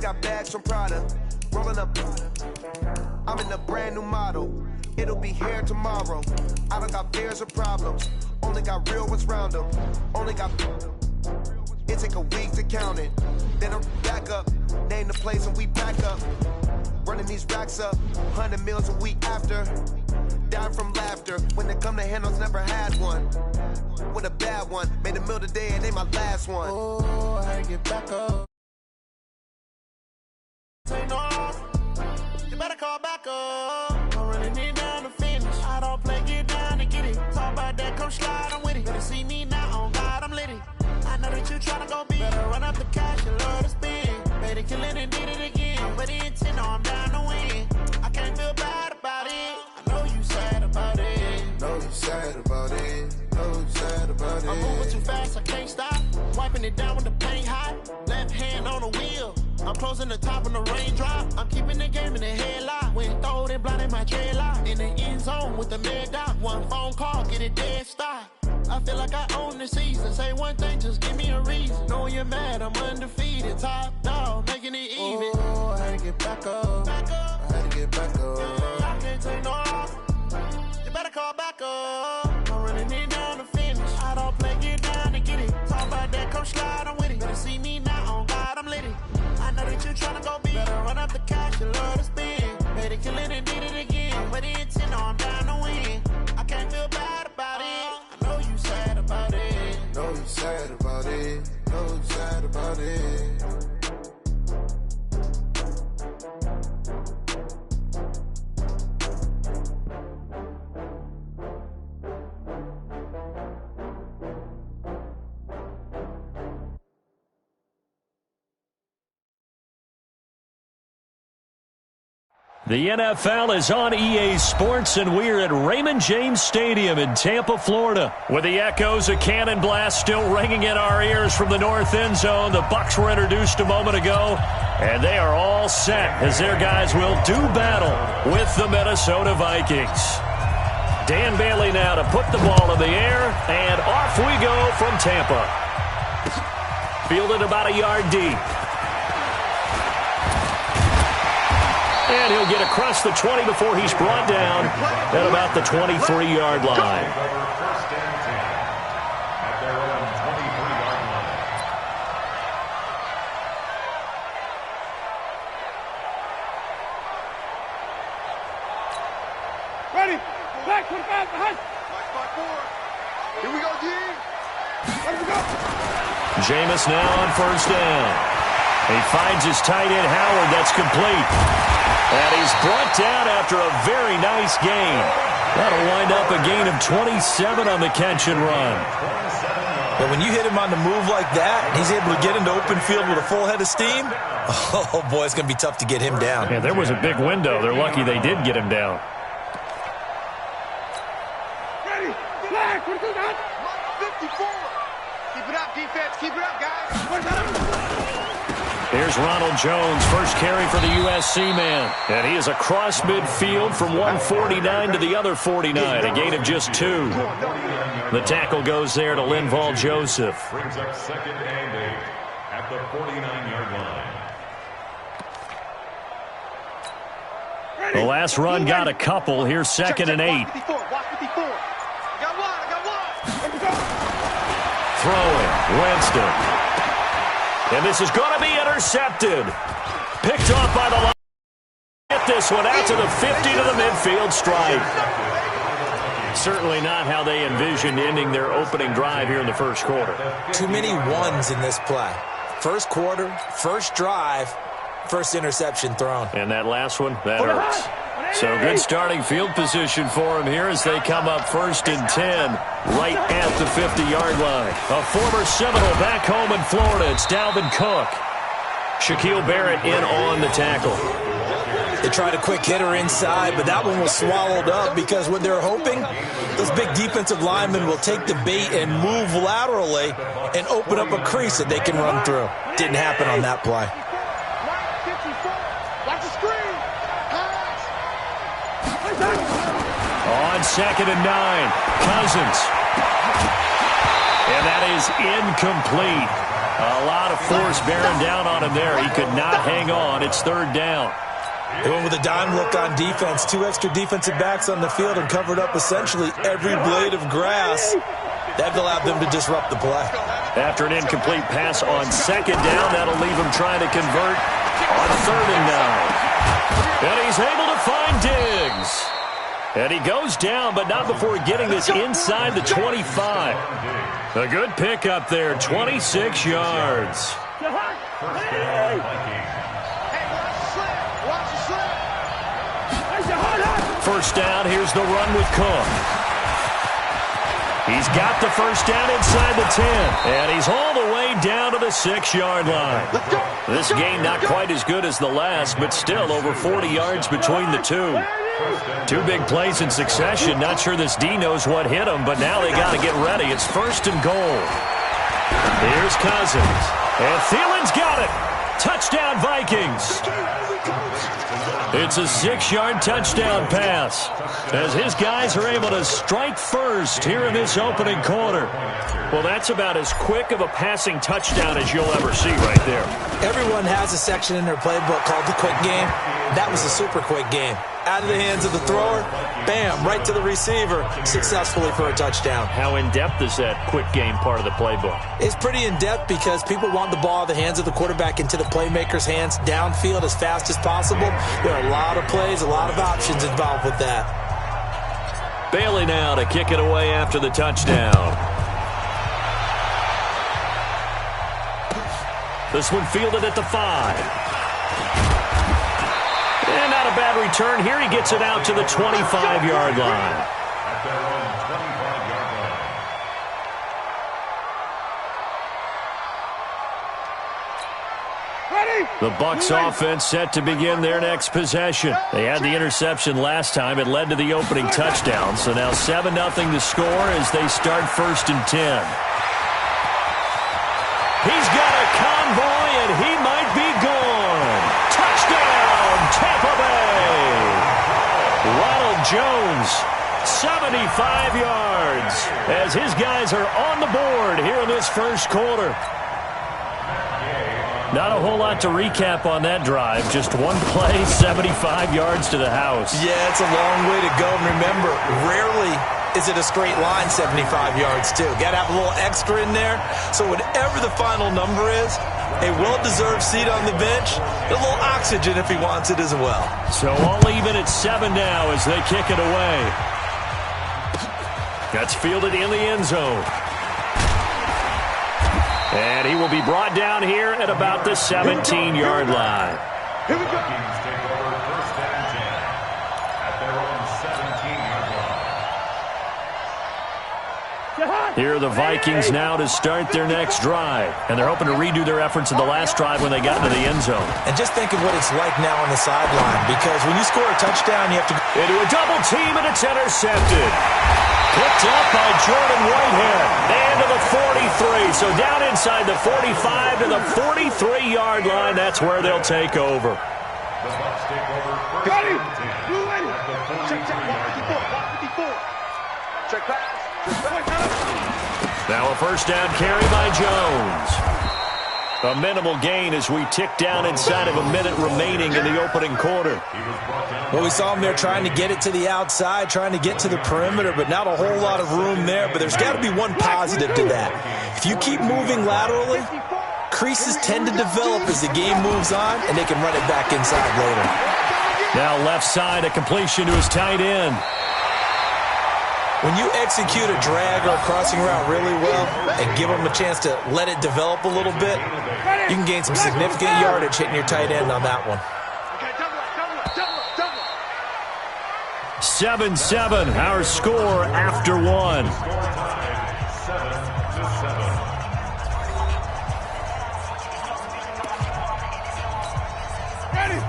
got bags from Prada. Rolling up. I'm in a brand new model. It'll be here tomorrow. I don't got fears or problems. Only got real ones round them. Only got. It take a week to count it. Then I'm back up. Name the place and we back up. Running these racks up. 100 meals a week after. Dying from laughter. When they come to handles, never had one. With a bad one. Made a meal today and they my last one. Oh, I get back up. Say no. You better call back up. I'm running it down to finish. I don't play, get down to get it. Talk about that, come slide, I'm with it. Better see me now, on God, I'm litty. I know that you tryna go big. Better run up the cash, you love to spend. Made a killing and did it again. But the intent, no, I'm down to win. I can't feel bad about it. I know you sad about it. Know you sad about it. Know you sad about it. I'm moving too fast, I can't stop. Wiping it down with the paint hot. Left hand on the wheel. I'm closing the top when the raindrop. I'm keeping the game in the headlock. When throwed and blinded my dreadlock. In the end zone with the mad dot. One phone call, get it dead stop. I feel like I own the season. Say one thing, just give me a reason. Knowing you're mad, I'm undefeated. Top dog, making it even. Oh, I had to get back up. Back up. I had to get back up. Yeah, I can't take no off. You better call back up. I'm running it down to finish. I don't play, get down to get it. Talk about that, come slide, I'm with it. Better see me now, on God, I'm litty. I know that you tryna go big. Better run up the cash, you love to spend. Made a killing and did it again. But the intent, no, I'm down to win. I can't feel bad about it. I know you sad about it. Know you sad about it. Know you sad about it. The NFL is on EA Sports, and we're at Raymond James Stadium in Tampa, Florida. With the echoes of Cannon Blast still ringing in our ears from the north end zone, the Bucs were introduced a moment ago, and they are all set as their guys will do battle with the Minnesota Vikings. Dan Bailey now to put the ball in the air, and off we go from Tampa. Fielded about a yard deep. And he'll get across the 20 before he's brought down at about the 23-yard line. Ready? Back, 25, behind. Here we go, G. Let me go. Jameis now on first down. He finds his tight end, Howard. That's complete. And he's brought down after a very nice gain. That'll wind up a gain of 27 on the catch and run. But when you hit him on the move like that, and he's able to get into open field with a full head of steam, oh, boy, it's going to be tough to get him down. Yeah, there was a big window. They're lucky they did get him down. Ready? Flag. What is that? 54. Keep it up, defense. Keep it up, guys. Here's Ronald Jones, first carry for the USC man. And he is across midfield from 149 to the other 49, a gain of just 2. The tackle goes there to Linval Joseph. Brings up 2nd and 8 at the 49-yard line. The last run got a couple. Here's 2nd and 8. Throwing, Winston. And this is going to be intercepted. Picked off by the line. Get this one out to the 50 to the midfield stripe. Certainly not how they envisioned ending their opening drive here in the first quarter. Too many ones in this play. First quarter, first drive, first interception thrown. And that last one, that hurts. So good starting field position for him here as they come up 1st and 10 right at the 50-yard line. A former Seminole back home in Florida. It's Dalvin Cook. Shaquille Barrett in on the tackle. They tried a quick hitter inside, but that one was swallowed up because what they're hoping, those big defensive linemen will take the bait and move laterally and open up a crease that they can run through. Didn't happen on that play. Watch the screen. On 2nd and 9, Cousins. And that is incomplete. A lot of force bearing down on him there. He could not hang on. It's third down. They went with a dime look on defense. 2 extra defensive backs on the field and covered up essentially every blade of grass. That allowed them to disrupt the play. After an incomplete pass on second down, that'll leave him trying to convert on 3rd and 9. And he's able to find Diggs. And he goes down, but not before getting this inside the 25. A good pickup there, 26 yards. First down, here's the run with Cook. He's got the first down inside the 10, and he's all the way down to the 6-yard line. This game not quite as good as the last, but still over 40 yards between the two. 2 big plays in succession. Not sure this D knows what hit him, but now they got to get ready. It's 1st and goal. Here's Cousins, and Thielen's got it. Touchdown, Vikings. It's a 6-yard touchdown pass as his guys are able to strike first here in this opening quarter. Well, that's about as quick of a passing touchdown as you'll ever see right there. Everyone has a section in their playbook called the quick game. That was a super quick game. Out of the hands of the thrower, bam, right to the receiver, successfully for a touchdown. How in-depth is that quick game part of the playbook? It's pretty in-depth because people want the ball out of the hands of the quarterback into the playmaker's hands downfield as fast as possible. There are a lot of plays, a lot of options involved with that. Bailey now to kick it away after the touchdown. This one fielded at the 5. And not a bad return here. He gets it out to the 25-yard line. The Bucs offense set to begin their next possession. They had the interception last time. It led to the opening touchdown. So now 7-0 to score as they start 1st and 10. He's got a convoy, and he might be gone. Touchdown, Tampa Bay. Ronald Jones, 75 yards, as his guys are on the board here in this first quarter. Not a whole lot to recap on that drive. Just one play, 75 yards to the house. Yeah, it's a long way to go. And remember, rarely is it a straight line 75 yards, too. Got to have a little extra in there. So whatever the final number is, a well-deserved seat on the bench, a little oxygen if he wants it as well. So all even at 7 now as they kick it away. That's fielded in the end zone. And he will be brought down here at about the 17-yard line. Here we go. Take over 1st and 10 at their own 17-yard line. Here are the Vikings now to start their next drive. And they're hoping to redo their efforts in the last drive when they got into the end zone. And just think of what it's like now on the sideline, because when you score a touchdown, you have to go into a double team, and it's intercepted. Picked up by Jordan Whitehead. And to the 43. So down inside the 45 to the 43-yard line. That's where they'll take over. The Bucs take over 1st Ready? and 10 Blue ready. at the Check, 43-yard line. 54. Check pass. Now a first down carry by Jones. A minimal gain as we tick down inside of a minute remaining in the opening quarter. Well, we saw him there trying to get it to the outside, trying to get to the perimeter, but not a whole lot of room there. But there's got to be one positive to that. If you keep moving laterally, creases tend to develop as the game moves on, and they can run it back inside later. Now left side, a completion to his tight end. When you execute a drag or a crossing route really well and give them a chance to let it develop a little bit, you can gain some significant yardage hitting your tight end on that one. 7-7, our score after one.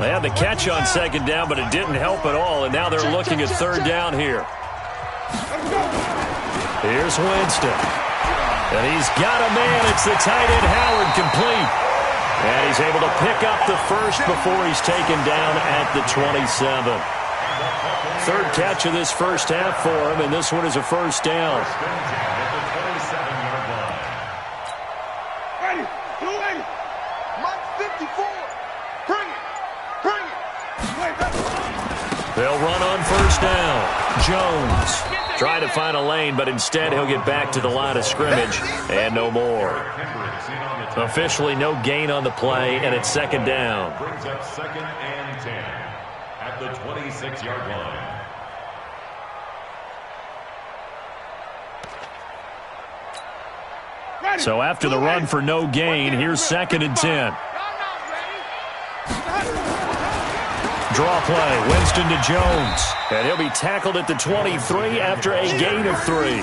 They had the catch on second down, but it didn't help at all, and now they're looking at third down here. Here's Winston. And he's got a man. It's the tight end, Howard, complete. And he's able to pick up the first before he's taken down at the 27. Third catch of this first half for him, and this one is a first down. Ready. Mike 54. Bring it. Bring it. They'll run on first down. Jones trying to find a lane, but instead he'll get back to the line of scrimmage and no more. Officially no gain on the play, and it's second down. Brings up 2nd and 10 at the 26-yard line. So after the run for no gain, here's 2nd and 10. Draw play, Winston to Jones. And he'll be tackled at the 23 after a gain of 3.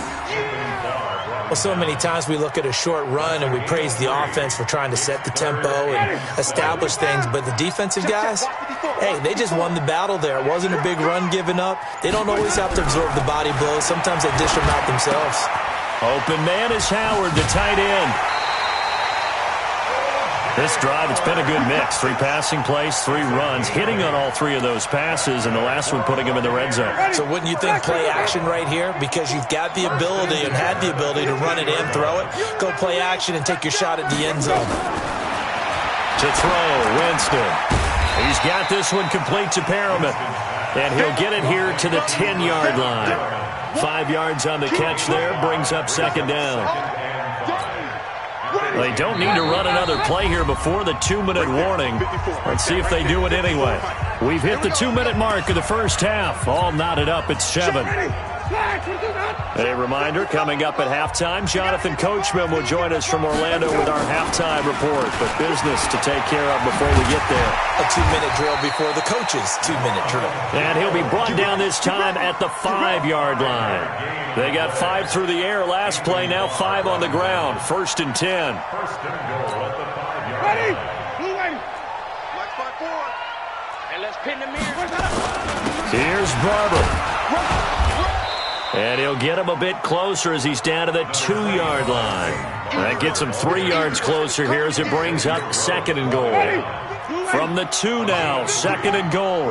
Well, so many times we look at a short run and we praise the offense for trying to set the tempo and establish things, but the defensive guys, hey, they just won the battle there. It wasn't a big run given up. They don't always have to absorb the body blows. Sometimes they dish them out themselves. Open man is Howard, the tight end. This drive, it's been a good mix. 3 passing plays, 3 runs, hitting on all 3 of those passes, and the last one putting him in the red zone. So wouldn't you think play action right here? Because you've got the ability and had the ability to run it and throw it. Go play action and take your shot at the end zone. To throw, Winston. He's got this one complete to Perriman. And he'll get it here to the 10-yard line. 5 yards on the catch there, brings up second down. They don't need to run another play here before the 2-minute warning. Let's see if they do it anyway. We've hit the 2-minute mark of the first half. All knotted up at 7. A reminder, coming up at halftime, Jonathan Coachman will join us from Orlando with our halftime report. But business to take care of before we get there. A 2-minute drill before the coach's 2-minute drill. And he'll be brought down this time at the 5-yard line. They got 5 through the air last play, now 5 on the ground. 1st and 10. First and goal at the 5-yard line. Ready? Blue ready. Black spot forward. And let's pin the mirror. Here's Barber. And he'll get him a bit closer as he's down to the 2-yard line. That gets him 3 yards closer here as it brings up 2nd and goal. From the 2 now, 2nd and goal.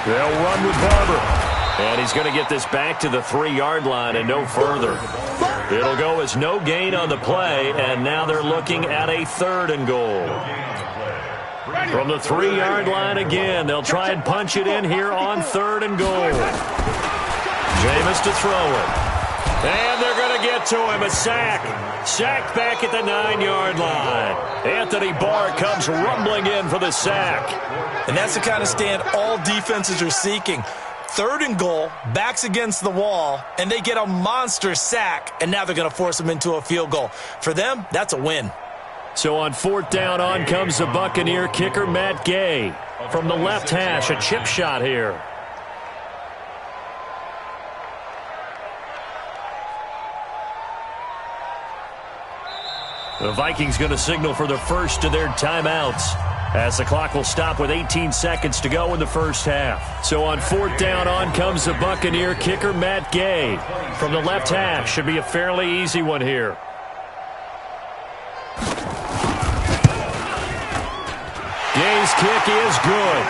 They'll run with Barber. And he's going to get this back to the 3-yard line and no further. It'll go as no gain on the play, and now they're looking at a 3rd and goal. From the 3-yard line again, they'll try and punch it in here on 3rd and goal. Jameis to throw it. And they're going to get to him, a sack. Sacked back at the 9-yard line. Anthony Barr comes rumbling in for the sack. And that's the kind of stand all defenses are seeking. 3rd and goal, backs against the wall, and they get a monster sack, and now they're going to force them into a field goal. For them, that's a win. So on 4th down, on comes the Buccaneer kicker, Matt Gay. From the left hash, a chip shot here. The Vikings going to signal for the first of their timeouts, as the clock will stop with 18 seconds to go in the first half. So on 4th down, on comes the Buccaneer kicker, Matt Gay. From the left hash, should be a fairly easy one here. Gay's kick is good.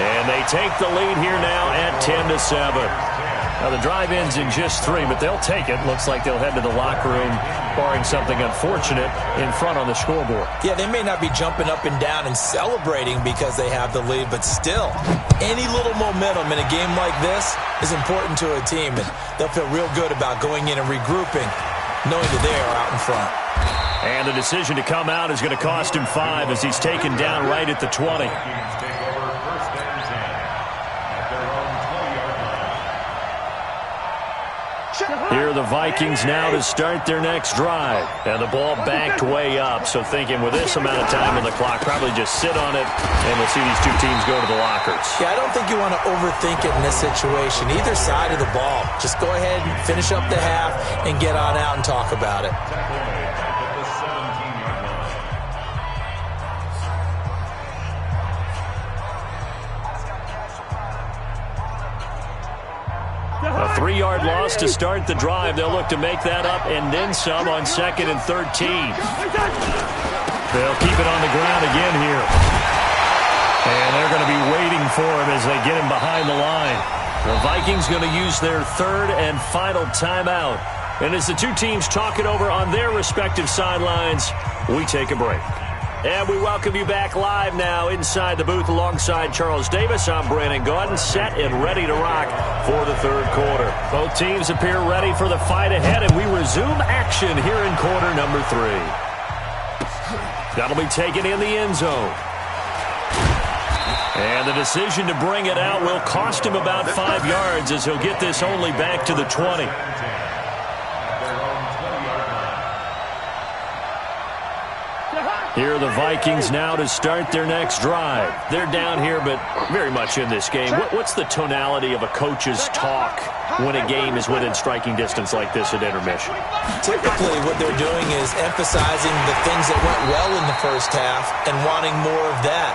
And they take the lead here now at 10-7. Now the drive ends in just 3, but they'll take it. Looks like they'll head to the locker room, barring something unfortunate, in front on the scoreboard. Yeah, they may not be jumping up and down and celebrating because they have the lead, but still, any little momentum in a game like this is important to a team, and they'll feel real good about going in and regrouping, knowing that they are out in front. And the decision to come out is going to cost him 5 as he's taken down right at the 20. Here are the Vikings now to start their next drive. And the ball backed way up, so thinking with this amount of time on the clock, probably just sit on it, and we'll see these two teams go to the lockers. Yeah, I don't think you want to overthink it in this situation. Either side of the ball. Just go ahead and finish up the half and get on out and talk about it. A 3-yard loss to start the drive. They'll look to make that up and then some on 2nd and 13. They'll keep it on the ground again here. And they're going to be waiting for him as they get him behind the line. The Vikings going to use their 3rd and final timeout And as the two teams talk it over on their respective sidelines, we take a break. And we welcome you back live now inside the booth alongside Charles Davis. I'm Brandon Gaudin, set and ready to rock for the third quarter. Both teams appear ready for the fight ahead, and we resume action here in quarter number 3. That'll be taken in the end zone. And the decision to bring it out will cost him about 5 yards as he'll get this only back to the 20. Here are the Vikings now to start their next drive. They're down here, but very much in this game. What's the tonality of a coach's talk when a game is within striking distance like this at intermission? Typically, what they're doing is emphasizing the things that went well in the first half and wanting more of that.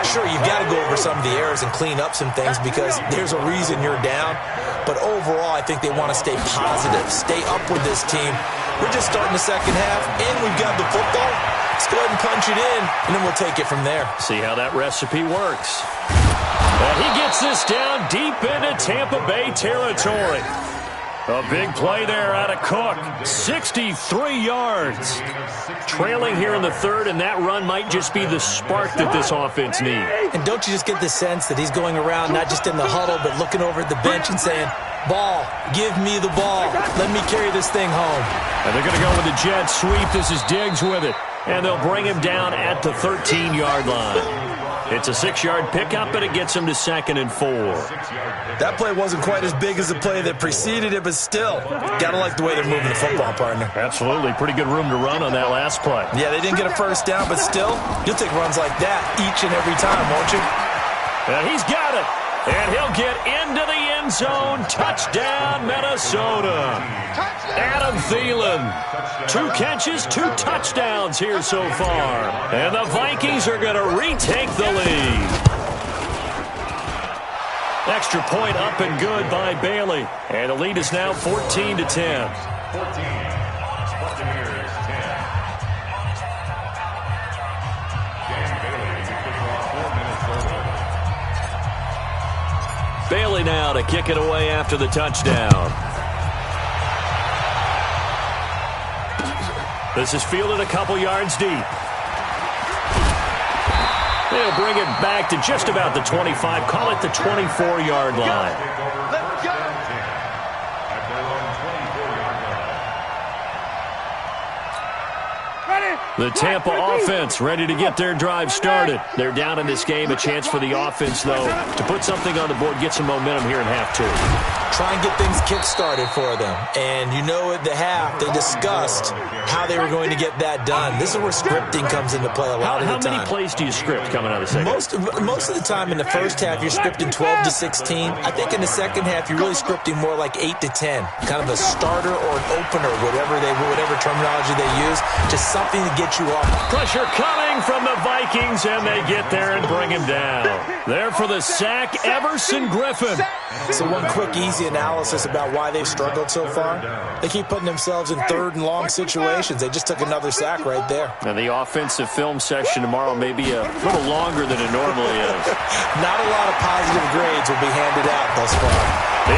Sure, you've got to go over some of the errors and clean up some things because there's a reason you're down. But overall, I think they want to stay positive, stay up with this team. We're just starting the second half, and we've got the football. Let's go ahead and punch it in, and then we'll take it from there. See how that recipe works. And he gets this down deep into Tampa Bay territory. A big play there out of Cook. 63 yards. Trailing here in the third, and that run might just be the spark that this offense needs. And don't you just get the sense that he's going around not just in the huddle, but looking over at the bench and saying, ball, give me the ball. Let me carry this thing home. And they're going to go with the jet sweep. This is Diggs with it. And they'll bring him down at the 13-yard line. It's a 6-yard pickup, but it gets him to 2nd and 4. That play wasn't quite as big as the play that preceded it, but still, got to like the way they're moving the football, partner. Absolutely. Pretty good room to run on that last play. Yeah, they didn't get a first down, but still, you'll take runs like that each and every time, won't you? And he's got it. And he'll get into the end zone. Touchdown, Minnesota. Adam Thielen. 2 catches, 2 touchdowns here so far. And the Vikings are going to retake the lead. Extra point up and good by Bailey. And the lead is now 14-10. 14. Bailey now to kick it away after the touchdown. This is fielded a couple yards deep. They'll bring it back to just about the 25. Call it the 24-yard line. Let's go. The Tampa offense ready to get their drive started. They're down in this game. A chance for the offense, though, to put something on the board, get some momentum here in half 2. Try and get things kick-started for them. And you know at the half, they discussed how they were going to get that done. This is where scripting comes into play a lot of the time. How many plays do you script coming out of the second? Most of the time in the first half, you're scripting 12 to 16. I think in the second half, you're really scripting more like 8 to 10. Kind of a starter or an opener, whatever terminology they use. Just something to get you off. Pressure coming from the Vikings, and they get there and bring him down. There for the sack, Everson Griffin. So one quick, easy analysis about why they've struggled so far. They keep putting themselves in third and long situations. They just took another sack right there. And the offensive film session tomorrow may be a little longer than it normally is. Not a lot of positive grades will be handed out thus far.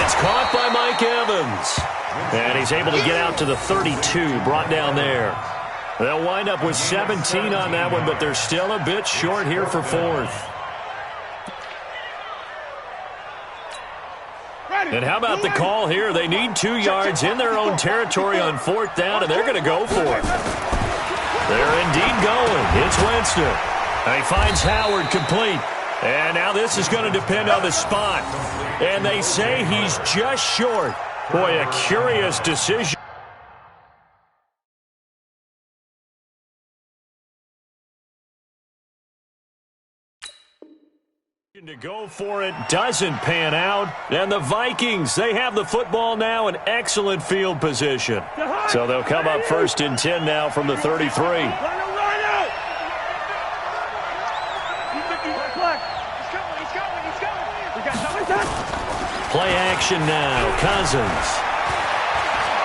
It's caught by Mike Evans. And he's able to get out to the 32, brought down there. They'll wind up with 17 on that one, but they're still a bit short here for 4th. And how about the call here? They need 2 yards in their own territory on 4th down, and they're going to go for it. They're indeed going. It's Winston. And he finds Howard complete. And now this is going to depend on the spot. And they say he's just short. Boy, a curious decision. To go for it doesn't pan out, and the Vikings, they have the football now in excellent field position. So they'll come up 1st and 10 now from the 33. Play action now. Cousins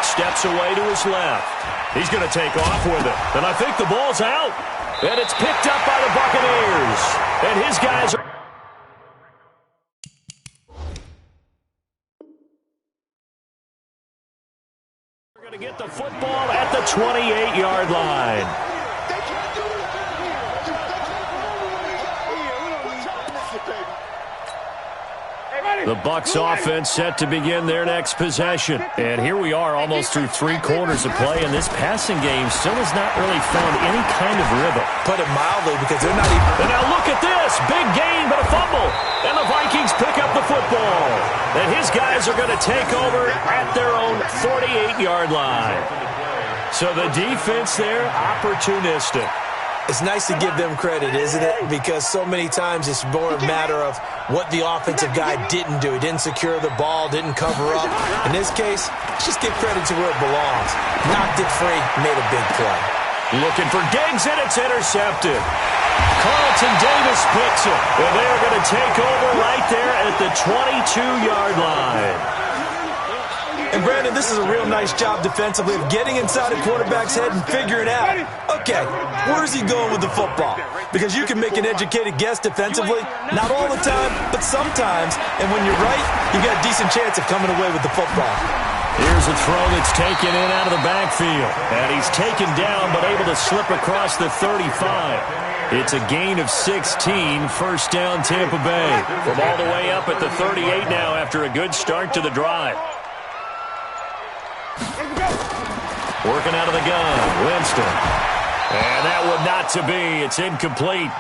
steps away to his left. He's going to take off with it, and I think the ball's out, and it's picked up by the Buccaneers, and his guys are to get the football at the 28-yard line. The Bucs offense set to begin their next possession. And here we are almost through 3 quarters of play, and this passing game still has not really found any kind of rhythm. Put it mildly, because they're not even... And now look at this. Big gain, but a fumble. And the Vikings pick up the football. And his guys are going to take over at their own 48-yard line. So the defense there, opportunistic. It's nice to give them credit, isn't it? Because so many times it's more a matter of what the offensive guy didn't do. He didn't secure the ball, didn't cover up. In this case, just give credit to where it belongs. Knocked it free, made a big play. Looking for Diggs, and it's intercepted. Carlton Davis picks it. And they're going to take over right there at the 22-yard line. And, Brandon, this is a real nice job defensively of getting inside a quarterback's head and figuring out, okay, where's he going with the football? Because you can make an educated guess defensively, not all the time, but sometimes. And when you're right, you got a decent chance of coming away with the football. Here's a throw that's taken in out of the backfield. And he's taken down but able to slip across the 35. It's a gain of 16, first down Tampa Bay. From all the way up at the 38 now after a good start to the drive. Working out of the gun, Winston. And that would not to be. It's incomplete.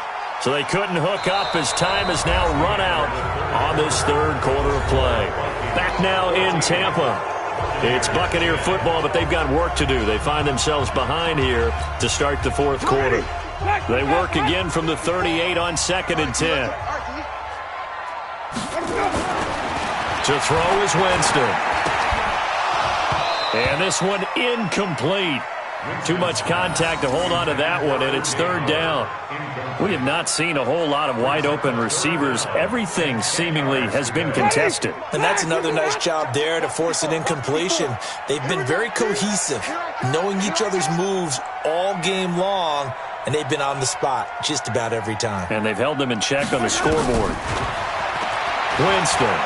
So they couldn't hook up as time has now run out on this third quarter of play. Back now in Tampa. It's Buccaneer football, but they've got work to do. They find themselves behind here to start the fourth quarter. They work again from the 38 on 2nd and 10. To throw is Winston. And this one incomplete. Too much contact to hold on to that one, and it's third down. We have not seen a whole lot of wide-open receivers. Everything seemingly has been contested. And that's another nice job there to force an incompletion. They've been very cohesive, knowing each other's moves all game long, and they've been on the spot just about every time. And they've held them in check on the scoreboard. Winston.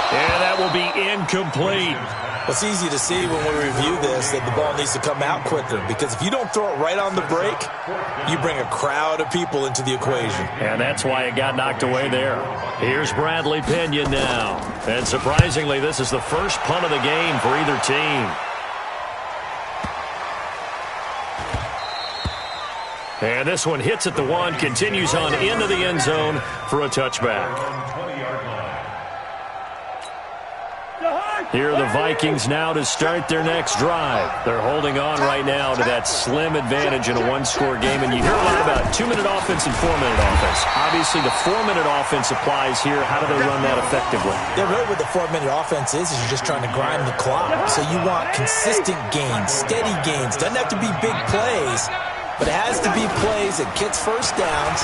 And that will be incomplete. Well, it's easy to see when we review this that the ball needs to come out quicker, because if you don't throw it right on the break, you bring a crowd of people into the equation. And that's why it got knocked away there. Here's Bradley Pinion now. And surprisingly, this is the first punt of the game for either team. And this one hits at the 1, continues on into the end zone for a touchback. Here are the Vikings now to start their next drive. They're holding on right now to that slim advantage in a one-score game. And you hear a lot about 2-minute offense and 4-minute offense. Obviously, the 4-minute offense applies here. How do they run that effectively? Yeah, really what the 4-minute offense is you're just trying to grind the clock. So you want consistent gains, steady gains. Doesn't have to be big plays, but it has to be plays that gets first downs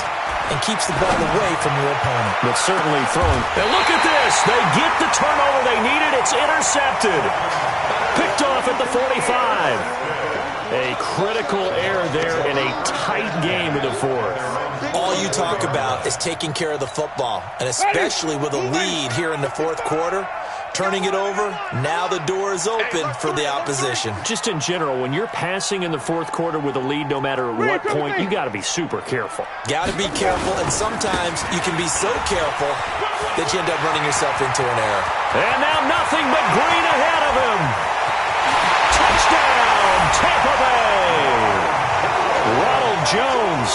and keeps the ball away from your opponent. But certainly throwing. And look at this. They get the turnover they needed. It's intercepted. Picked off at the 45. A critical error there in a tight game in the fourth. All you talk about is taking care of the football, and especially with a lead here in the fourth quarter. Turning it over, now the door is open for the opposition. Just in general, when you're passing in the fourth quarter with a lead, no matter what point, you got to be super careful. Got to be careful, and sometimes you can be so careful that you end up running yourself into an error. And now nothing but green ahead of him. Touchdown, Tampa Bay. Ronald Jones,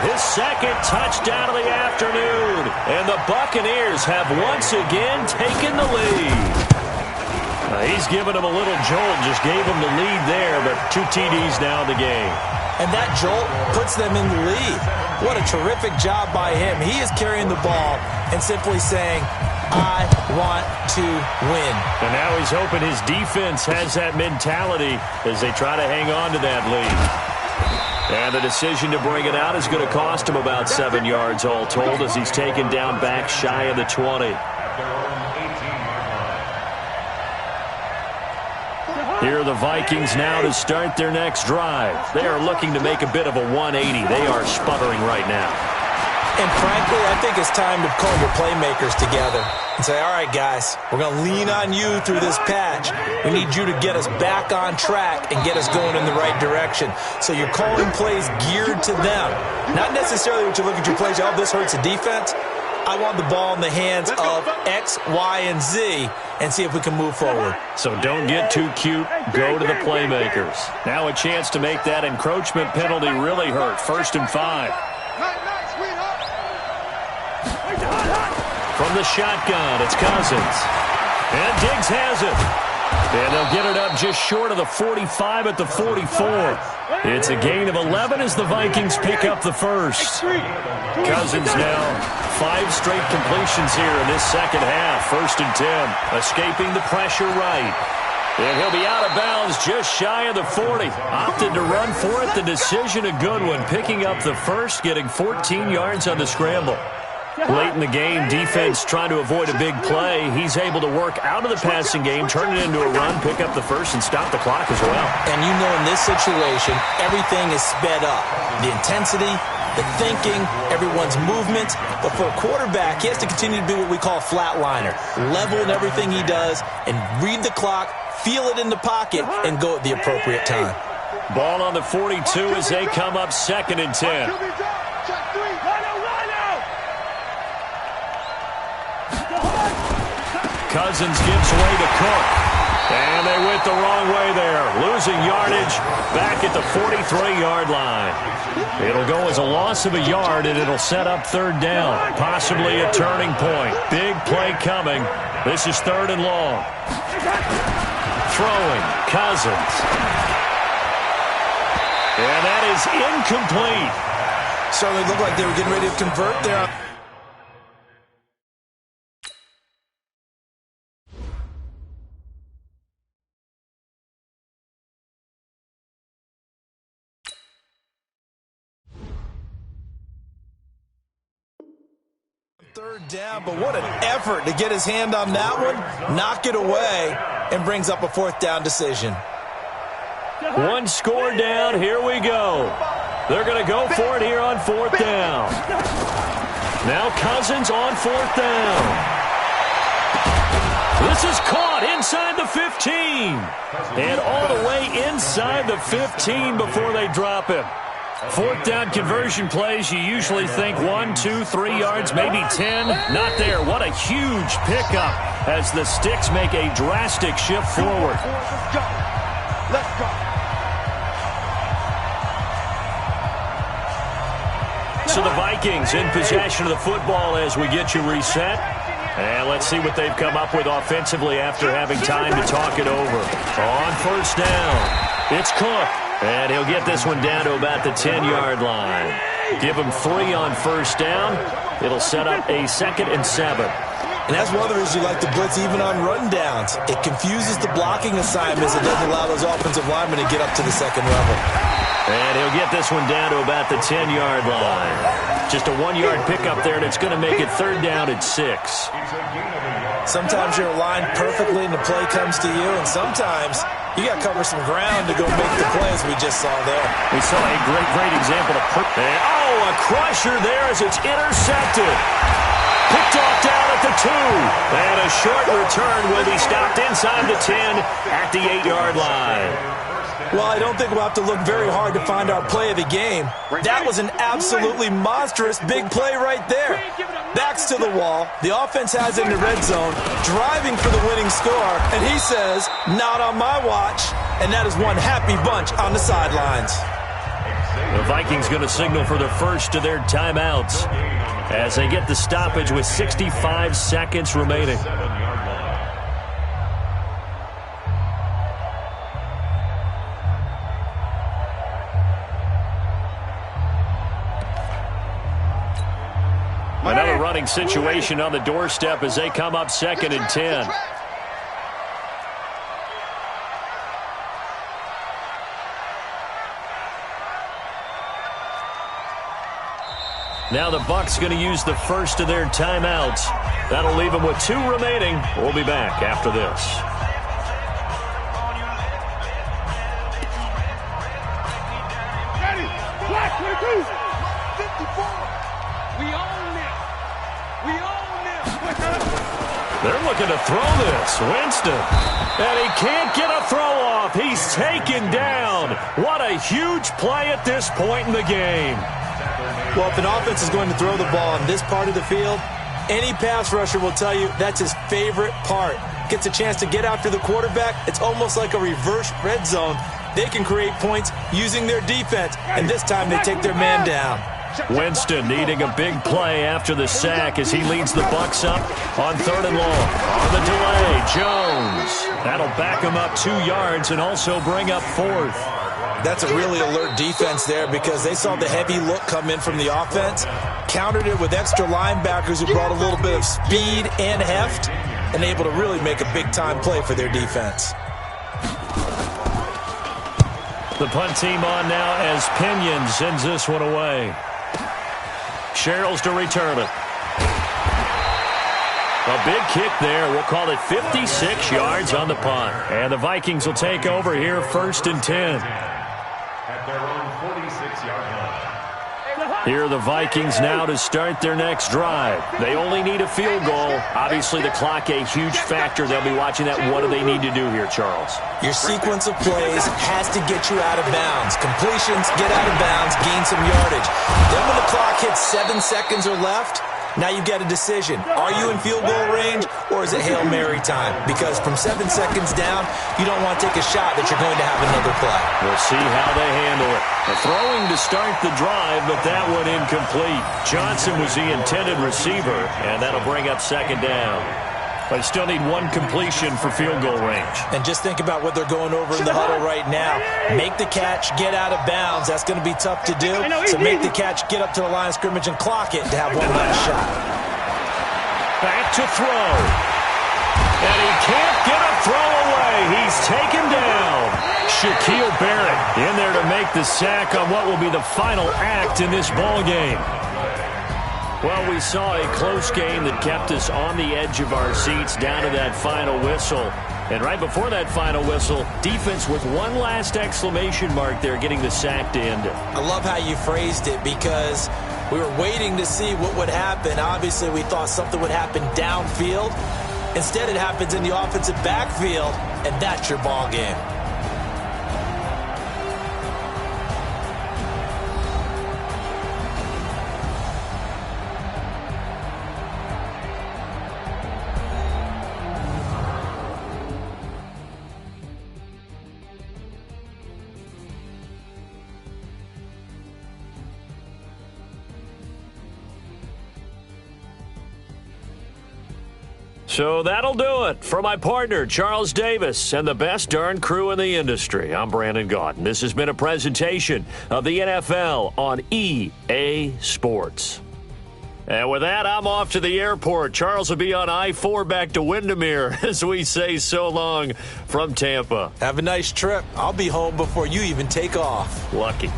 his second touchdown of the afternoon. And the Buccaneers have once again taken the lead. He's given them a little jolt, just gave them the lead there, but 2 TDs now in the game. And that jolt puts them in the lead. What a terrific job by him. He is carrying the ball and simply saying, I want to win. And now he's hoping his defense has that mentality as they try to hang on to that lead. And the decision to bring it out is going to cost him about 7 yards all told as he's taken down back shy of the 20. Here are the Vikings now to start their next drive. They are looking to make a bit of a 180. They are sputtering right now. And frankly, I think it's time to call your playmakers together and say, all right, guys, we're going to lean on you through this patch. We need you to get us back on track and get us going in the right direction. So you're calling plays geared to them. Not necessarily what you look at your plays, oh, this hurts the defense. I want the ball in the hands of X, Y, and Z and see if we can move forward. So don't get too cute. Go to the playmakers. Now a chance to make that encroachment penalty really hurt. 1st and 5. From the shotgun, it's Cousins. And Diggs has it. And they'll get it up just short of the 45 at the 44. It's a gain of 11 as the Vikings pick up the first. Cousins now 5 straight completions here in this second half. 1st and 10. Escaping the pressure right. And he'll be out of bounds just shy of the 40. Opted to run for it. The decision a good one. Picking up the first, getting 14 yards on the scramble. Late in the game, defense trying to avoid a big play. He's able to work out of the passing game, turn it into a run, pick up the first, and stop the clock as well. And you know in this situation, everything is sped up. The intensity, the thinking, everyone's movement. But for a quarterback, he has to continue to be what we call a flatliner. Level in everything he does and read the clock, feel it in the pocket, and go at the appropriate time. Ball on the 42 as they come up 2nd and 10. Cousins gives way to Cook. And they went the wrong way there. Losing yardage back at the 43-yard line. It'll go as a loss of a yard, and it'll set up 3rd down. Possibly a turning point. Big play coming. This is 3rd and long. Throwing, Cousins. And that is incomplete. Certainly looked like they were getting ready to convert there. Third down, but what an effort to get his hand on that one, knock it away, and brings up a 4th down decision. 1 score down, here we go. They're going to go for it here on 4th down. Now Cousins on 4th down. This is caught inside the 15. And all the way inside the 15 before they drop him. 4th down conversion plays, you usually think 1, 2, 3 yards, maybe 10. Not there. What a huge pickup as the Sticks make a drastic shift forward. Let's go. So the Vikings in possession of the football as we get you reset. And let's see what they've come up with offensively after having time to talk it over. On 1st down, it's Cook. And he'll get this one down to about the 10-yard line. Give him 3 on 1st down. It'll set up a 2nd and 7. And that's one of the reasons you like to blitz even on rundowns. It confuses the blocking assignments. It doesn't allow those offensive linemen to get up to the 2nd level. And he'll get this one down to about the 10-yard line. Just a 1-yard pickup there, and it's going to make it 3rd down at 6. Sometimes you're aligned perfectly and the play comes to you, and sometimes you got to cover some ground to go make the play, as we just saw there. We saw a great example of a crusher there as it's intercepted. Picked off down at the 2. And a short return will be stopped inside the 10 at the 8-yard line. Well, I don't think we'll have to look very hard to find our play of the game. That was an absolutely monstrous big play right there. Backs to the wall. The offense has it in the red zone, driving for the winning score. And he says, not on my watch. And that is one happy bunch on the sidelines. The Vikings going to signal for the first of their timeouts as they get the stoppage with 65 seconds remaining. Another running situation on the doorstep as they come up 2nd and 10. Now the Bucs going to use the first of their timeouts. That'll leave them with 2 remaining. We'll be back after this. We own this. We own this. They're looking to throw this. Winston. And he can't get a throw off. He's taken down. What a huge play at this point in the game. Well, if an offense is going to throw the ball in this part of the field, any pass rusher will tell you that's his favorite part. Gets a chance to get after the quarterback. It's almost like a reverse red zone. They can create points using their defense, and this time they take their man down. Winston needing a big play after the sack as he leads the Bucs up on 3rd and long. On the delay, Jones. That'll back him up 2 yards and also bring up 4th. That's a really alert defense there because they saw the heavy look come in from the offense, countered it with extra linebackers who brought a little bit of speed and heft, and able to really make a big-time play for their defense. The punt team on now as Pinion sends this one away. Sherrills to return it. A big kick there. We'll call it 56 yards on the punt. And the Vikings will take over here 1st and 10. At their own 46-yard line. Here are the Vikings now to start their next drive. They only need a field goal. Obviously, the clock a huge factor. They'll be watching that. What do they need to do here, Charles? Your sequence of plays has to get you out of bounds. Completions, get out of bounds, gain some yardage. Then when the clock hits 7 seconds or left, now you get a decision. Are you in field goal range or is it Hail Mary time? Because from 7 seconds down, you don't want to take a shot that you're going to have another play. We'll see how they handle it. A throwing to start the drive, but that one incomplete. Johnson was the intended receiver, and that'll bring up 2nd down. But still need 1 completion for field goal range. And just think about what they're going over in the huddle right now. Make the catch, get out of bounds. That's going to be tough to do. So make the catch, get up to the line of scrimmage, and clock it to have one last shot. Back to throw. And he can't get a throw away. He's taken down. Shaquille Barrett in there to make the sack on what will be the final act in this ball game. Well, we saw a close game that kept us on the edge of our seats down to that final whistle. And right before that final whistle, defense with one last exclamation mark there, getting the sack to end it. I love how you phrased it because we were waiting to see what would happen. Obviously, we thought something would happen downfield. Instead, it happens in the offensive backfield, and that's your ball game. So that'll do it. For my partner, Charles Davis, and the best darn crew in the industry, I'm Brandon Gaudin. This has been a presentation of the NFL on EA Sports. And with that, I'm off to the airport. Charles will be on I-4 back to Windermere as we say so long from Tampa. Have a nice trip. I'll be home before you even take off. Lucky.